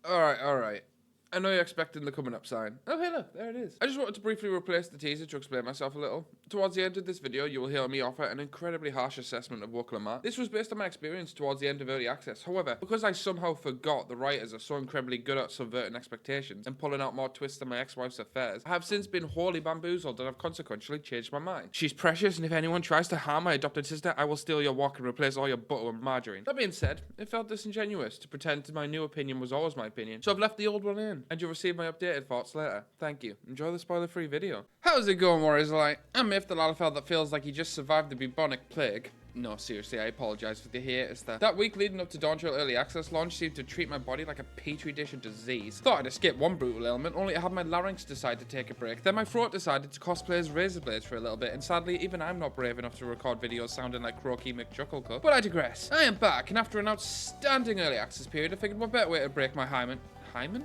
Alright. I know you're expecting the coming up sign. Oh, hey look, there it is. I just wanted to briefly replace the teaser to explain myself a little. Towards the end of this video, you will hear me offer an incredibly harsh assessment of Wooklamat. This was based on my experience towards the end of early access. However, because I somehow forgot the writers are so incredibly good at subverting expectations and pulling out more twists than my ex-wife's affairs, I have since been wholly bamboozled and have consequentially changed my mind. She's precious, and if anyone tries to harm my adopted sister, I will steal your wok and replace all your butter with margarine. That being said, it felt disingenuous to pretend my new opinion was always my opinion, so I've left the old one in, and you'll receive my updated thoughts later. Thank you. Enjoy the spoiler-free video. How's it going, Warriors? I'm If the Lalafell that feels like he just survived the bubonic plague. No, seriously, I apologise for the hiatus there. That week leading up to Dawntrail Early Access launch seemed to treat my body like a petri dish of disease. Thought I'd escape one brutal ailment, only to have my larynx decide to take a break. Then my throat decided to cosplay as razor blades for a little bit, and sadly, even I'm not brave enough to record videos sounding like Croaky McChucklecup. But I digress. I am back, and after an outstanding early access period, I figured what better way to break my hymen? Hymen?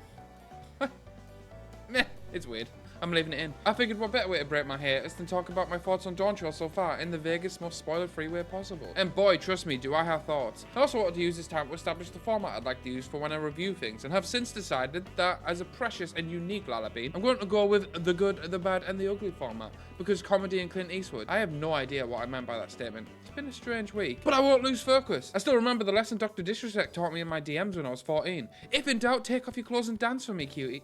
Meh, it's weird. I'm leaving it in. I figured what better way to break my hiatus than talk about my thoughts on Dawntrail so far in the vaguest, most spoiler-free way possible. And boy, trust me, do I have thoughts. I also wanted to use this time to establish the format I'd like to use for when I review things, and have since decided that, as a precious and unique Lalabean, I'm going to go with the good, the bad, and the ugly format, because comedy and Clint Eastwood. I have no idea what I meant by that statement. It's been a strange week, but I won't lose focus. I still remember the lesson Dr. Disrespect taught me in my DMs when I was 14. If in doubt, take off your clothes and dance for me, cutie.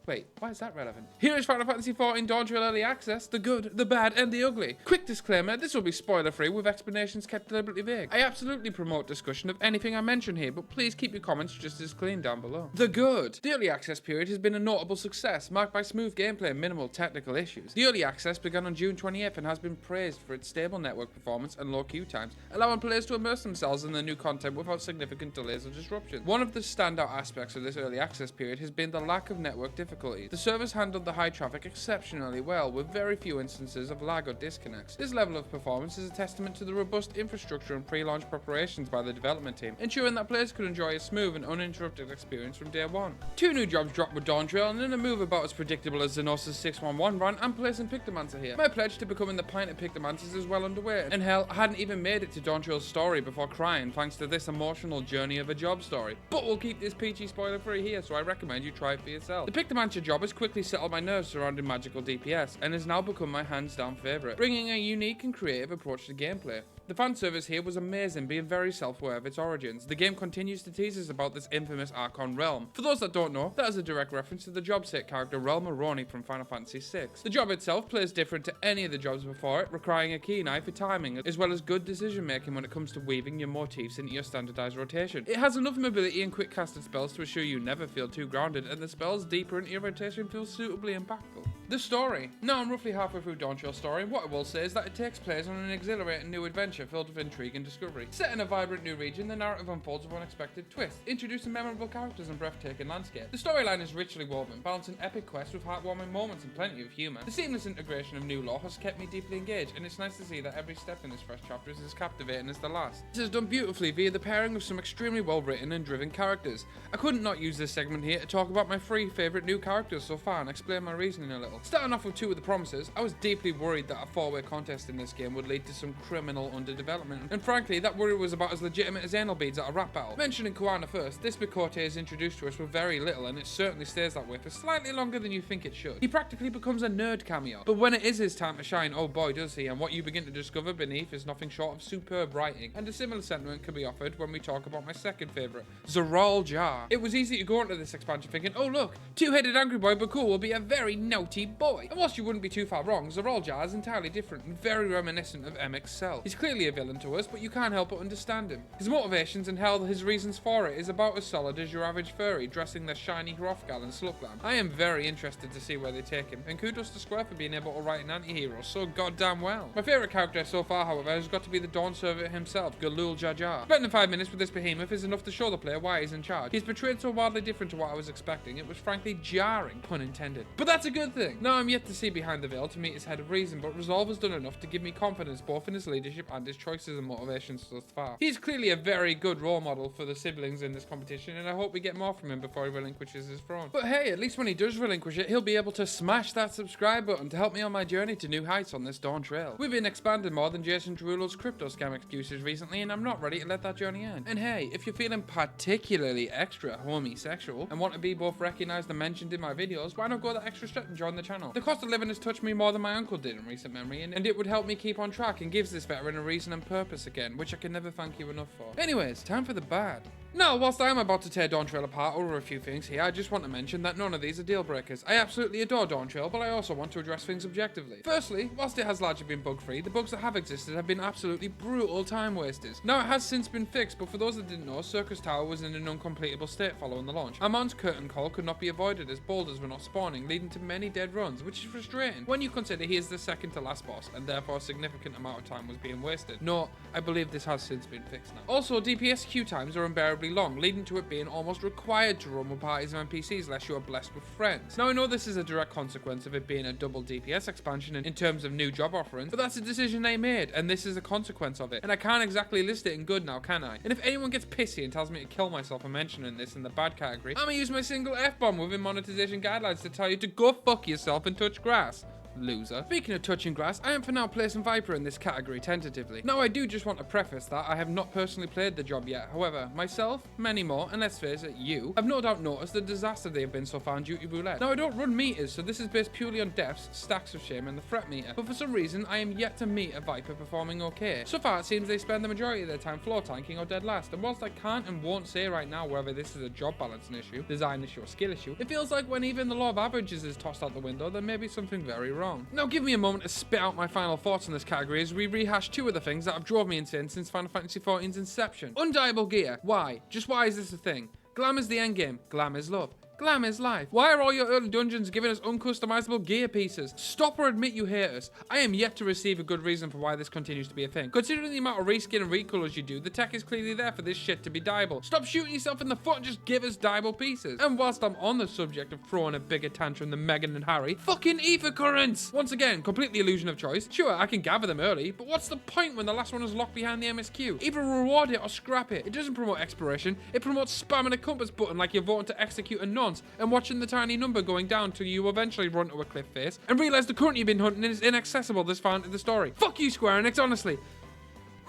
Wait, why is that relevant? Here is Final Fantasy XIV Dawntrail Early Access, the good, the bad, and the ugly. Quick disclaimer, this will be spoiler-free with explanations kept deliberately vague. I absolutely promote discussion of anything I mention here, but please keep your comments just as clean down below. The good. The Early Access period has been a notable success, marked by smooth gameplay and minimal technical issues. The Early Access began on June 28th and has been praised for its stable network performance and low queue times, allowing players to immerse themselves in the new content without significant delays or disruptions. One of the standout aspects of this Early Access period has been the lack of network difficulty. The servers handled the high traffic exceptionally well, with very few instances of lag or disconnects. This level of performance is a testament to the robust infrastructure and pre-launch preparations by the development team, ensuring that players could enjoy a smooth and uninterrupted experience from day one. 2 new jobs dropped with Dawntrail, and in a move about as predictable as Xenos' 611 run, I'm placing Pictomancer here. My pledge to becoming the pint of Pictomancers is well underway, and hell, I hadn't even made it to Dawntrail's story before crying thanks to this emotional journey of a job story. But we'll keep this peachy spoiler-free here, so I recommend you try it for yourself. The Pictomancer job has quickly settled my nerves surrounding magical DPS, and has now become my hands-down favourite, bringing a unique and creative approach to gameplay. The fan service here was amazing, being very self-aware of its origins. The game continues to tease us about this infamous Archon realm. For those that don't know, that is a direct reference to the job-sake character Realm Moroni from Final Fantasy VI. The job itself plays different to any of the jobs before it, requiring a keen eye for timing, as well as good decision-making when it comes to weaving your motifs into your standardized rotation. It has enough mobility and quick-casted spells to assure you never feel too grounded, and the spells deeper into your rotation feel suitably impactful. The story. Now I'm roughly halfway through Dawntrail's story, and what I will say is that it takes place on an exhilarating new adventure filled with intrigue and discovery. Set in a vibrant new region, the narrative unfolds with unexpected twists, introducing memorable characters and breathtaking landscape. The storyline is richly woven, balancing epic quests with heartwarming moments and plenty of humour. The seamless integration of new lore has kept me deeply engaged, and it's nice to see that every step in this fresh chapter is as captivating as the last. This is done beautifully via the pairing of some extremely well written and driven characters. I couldn't not use this segment here to talk about my 3 favourite new characters so far and explain my reasoning a little. Starting off with 2 of the promises, I was deeply worried that a 4-way contest in this game would lead to some criminal underdevelopment, and frankly that worry was about as legitimate as anal beads at a rap battle. Mentioning Koana first, this Mikote is introduced to us with very little, and it certainly stays that way for slightly longer than you think it should. He practically becomes a nerd cameo, but when it is his time to shine, oh boy does he, and what you begin to discover beneath is nothing short of superb writing. And a similar sentiment can be offered when we talk about my second favourite, Zoral Jar. It was easy to go into this expansion thinking, oh look, 2-headed angry boy Baku will be a very naughty boy. And whilst you wouldn't be too far wrong, Zoral Jar is entirely different and very reminiscent of MX Cell. He's clearly a villain to us, but you can't help but understand him. His motivations and hell his reasons for it is about as solid as your average furry dressing their shiny Hrothgal and Sluglam. I am very interested to see where they take him, and kudos to Square for being able to write an anti-hero so goddamn well. My favourite character so far, however, has got to be the Dawn Servant himself, Galul Jajar. Spending 5 minutes with this behemoth is enough to show the player why he's in charge. He's portrayed so wildly different to what I was expecting, it was frankly jarring, pun intended. But that's a good thing. Now I'm yet to see behind the veil to meet his head of reason, but Resolve has done enough to give me confidence both in his leadership and his choices and motivations thus far. He's clearly a very good role model for the siblings in this competition, and I hope we get more from him before he relinquishes his throne. But hey, at least when he does relinquish it, he'll be able to smash that subscribe button to help me on my journey to new heights on this Dawntrail. We've been expanding more than Jason Derulo's crypto scam excuses recently, and I'm not ready to let that journey end. And hey, if you're feeling particularly extra homosexual and want to be both recognized and mentioned in my videos, why not go that extra step and join the channel? The cost of living has touched me more than my uncle did in recent memory, and it would help me keep on track and gives this veteran a reason and purpose again, which I can never thank you enough for. Anyways, time for the bad. Now, whilst I am about to tear Dawntrail apart over a few things here, I just want to mention that none of these are deal breakers. I absolutely adore Dawntrail, but I also want to address things objectively. Firstly, whilst it has largely been bug-free, the bugs that have existed have been absolutely brutal time wasters. Now, it has since been fixed, but for those that didn't know, Circus Tower was in an uncompletable state following the launch. Amon's curtain call could not be avoided as boulders were not spawning, leading to many dead runs, which is frustrating when you consider he is the second to last boss, and therefore a significant amount of time was being wasted. No, I believe this has since been fixed now. Also, DPS queue times are unbearably long, leading to it being almost required to run with parties of NPCs unless you are blessed with friends. Now, I know this is a direct consequence of it being a double DPS expansion in terms of new job offerings, but that's a decision they made, and this is a consequence of it, and I can't exactly list it in good now, can I? And if anyone gets pissy and tells me to kill myself for mentioning this in the bad category, I'm gonna use my single F-bomb within monetization guidelines to tell you to go fuck yourself and touch grass. Loser. Speaking of touching grass, I am for now placing Viper in this category tentatively. Now, I do just want to preface that I have not personally played the job yet. However, myself, many more, and let's face it, you, have no doubt noticed the disaster they have been so far in Duty Roulette. Now, I don't run meters, so this is based purely on deaths, stacks of shame, and the threat meter. But for some reason, I am yet to meet a Viper performing okay. So far, it seems they spend the majority of their time floor tanking or dead last. And whilst I can't and won't say right now whether this is a job balancing issue, design issue, or skill issue, it feels like when even the law of averages is tossed out the window, there may be something very wrong. Now, give me a moment to spit out my final thoughts on this category as we rehash two of the things that have drove me insane since Final Fantasy XIV's inception. Undieable gear. Why? Just why is this a thing? Glam is the endgame. Glam is love. Glam is life. Why are all your early dungeons giving us uncustomizable gear pieces? Stop or admit you hate us. I am yet to receive a good reason for why this continues to be a thing. Considering the amount of reskin and recolors you do, the tech is clearly there for this shit to be dieable. Stop shooting yourself in the foot and just give us dieable pieces. And whilst I'm on the subject of throwing a bigger tantrum than Megan and Harry, fucking ether currents! Once again, complete the illusion of choice. Sure, I can gather them early, but what's the point when the last one is locked behind the MSQ? Either reward it or scrap it. It doesn't promote exploration. It promotes spamming a compass button like you're voting to execute a nonce and watching the tiny number going down till you eventually run to a cliff face and realize the current you've been hunting is inaccessible this far into the story. Fuck you, Square Enix, honestly.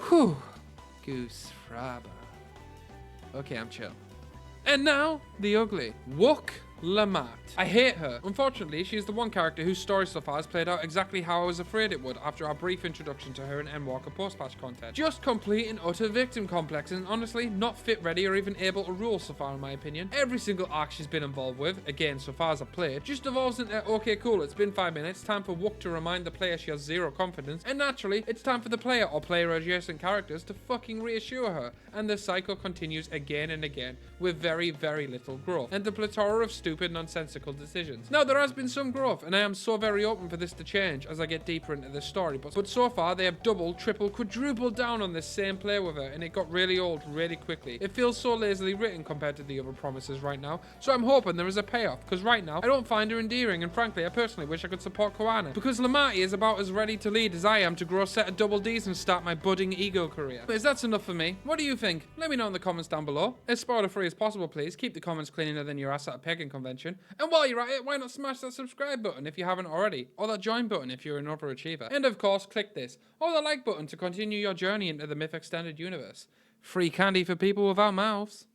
Whew. Goose frabber. Okay, I'm chill. And now, the ugly. Wook Lamat. I hate her. Unfortunately, she is the one character whose story so far has played out exactly how I was afraid it would after our brief introduction to her in Endwalker post-patch content. Just complete and utter victim complex and honestly not fit, ready, or even able to rule so far in my opinion. Every single arc she's been involved with, again so far as I've played, just evolves into okay cool, it's been 5 minutes, time for Wook to remind the player she has zero confidence, and naturally it's time for the player or player adjacent characters to fucking reassure her, and the cycle continues again and again with very, very little growth, and the plethora of stupid nonsensical decisions. Now there has been some growth and I am so very open for this to change as I get deeper into the story, but so far they have doubled, tripled, quadrupled down on this same play with her and it got really old really quickly. It feels so lazily written compared to the other promises right now, so I'm hoping there is a payoff because right now I don't find her endearing and frankly I personally wish I could support Koana because Lamati is about as ready to lead as I am to grow a set of double Ds and start my budding ego career. But that's enough for me. What do you think? Let me know in the comments down below. As spoiler free as possible please, keep the comments cleaner than your ass at a pegging convention. And while you're at it, why not smash that subscribe button if you haven't already, or that join button if you're an overachiever, and of course click this, or the like button to continue your journey into the Myth Extended Universe. Free candy for people without mouths.